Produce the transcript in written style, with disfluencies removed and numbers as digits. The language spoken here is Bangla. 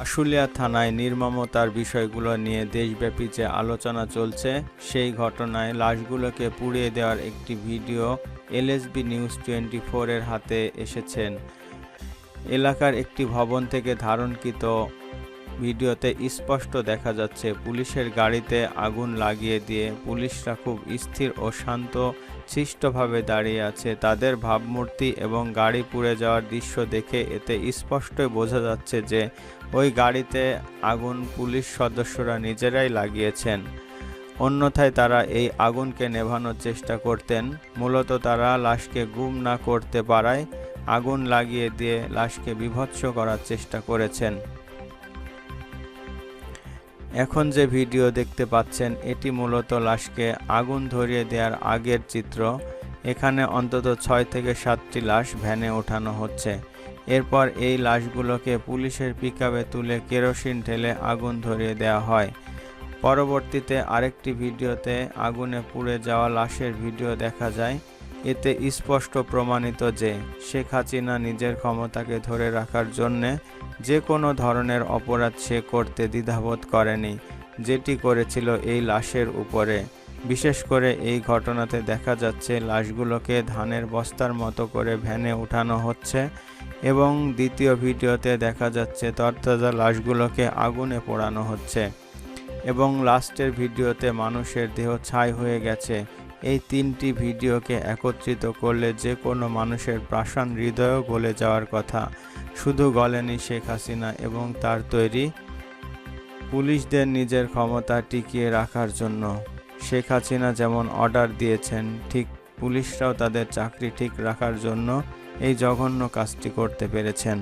আশুলিয়া থানায় নির্মমতার বিষয়গুলো নিয়ে দেশব্যাপী যে আলোচনা চলছে, সেই ঘটনায় লাশগুলোকে পুড়িয়ে দেওয়ার একটি ভিডিও এলএসবি নিউজ 24 এর হাতে এসেছেন। এলাকার একটি ভবন থেকে ধারণকৃত ভিডিওতে স্পষ্ট দেখা যাচ্ছে পুলিশের গাড়িতে আগুন লাগিয়ে দিয়ে পুলিশরা খুব স্থির ও শান্ত শিষ্টভাবে দাঁড়িয়ে আছে। তাদের ভাবমূর্তি এবং গাড়ি পুড়ে যাওয়ার দৃশ্য দেখে এতে স্পষ্টই বোঝা যাচ্ছে যে ওই গাড়িতে আগুন পুলিশ সদস্যরা নিজেরাই লাগিয়েছেন। অন্যথায় তারা এই আগুনকে নেভানোর চেষ্টা করতেন। মূলত তারা লাশকে গুম না করতে পারায় আগুন লাগিয়ে দিয়ে লাশকে বিভৎস করার চেষ্টা করেছেন। এখন যে ভিডিও দেখতে পাচ্ছেন, এটি মূলত লাশকে আগুন ধরিয়ে দেওয়ার আগের চিত্র। এখানে অন্তত 6 থেকে 7টি লাশ ভ্যানে ওঠানো হচ্ছে। এরপর এই লাশগুলোকে পুলিশের পিকআপে তুলে কেরোসিন ঢেলে আগুন ধরিয়ে দেওয়া হয়। পরবর্তীতে আরেকটি ভিডিওতে আগুনে পুড়ে যাওয়া লাশের ভিডিও দেখা যায়। এতে স্পষ্ট প্রমাণিত যে শেখ হাসিনা নিজের ক্ষমতাকে ধরে রাখার জন্যে যে কোনো ধরনের অপরাধ সে করতে দ্বিধাবোধ করেনি, যেটি করেছিল এই লাশের উপরে। বিশেষ করে এই ঘটনাতে দেখা যাচ্ছে লাশগুলোকে ধানের বস্তার মতো করে ভ্যানে উঠানো হচ্ছে এবং দ্বিতীয় ভিডিওতে দেখা যাচ্ছে তরতাজা লাশগুলোকে আগুনে পোড়ানো হচ্ছে এবং লাস্টের ভিডিওতে মানুষের দেহ ছাই হয়ে গেছে। এই 3টি ভিডিওকে একত্রিত করলে যে কোনো মানুষের প্রাণ হৃদয়ও গলে যাওয়ার কথা। শুধু গলেনি শেখ হাসিনা এবং তার তৈরি পুলিশদের নিজের ক্ষমতা টিকিয়ে রাখার জন্য। শেখ হাসিনা যেমন অর্ডার দিয়েছেন, ঠিক পুলিশরাও তাদের চাকরি ঠিক রাখার জন্য এই জঘন্য কাজটি করতে পেরেছেন।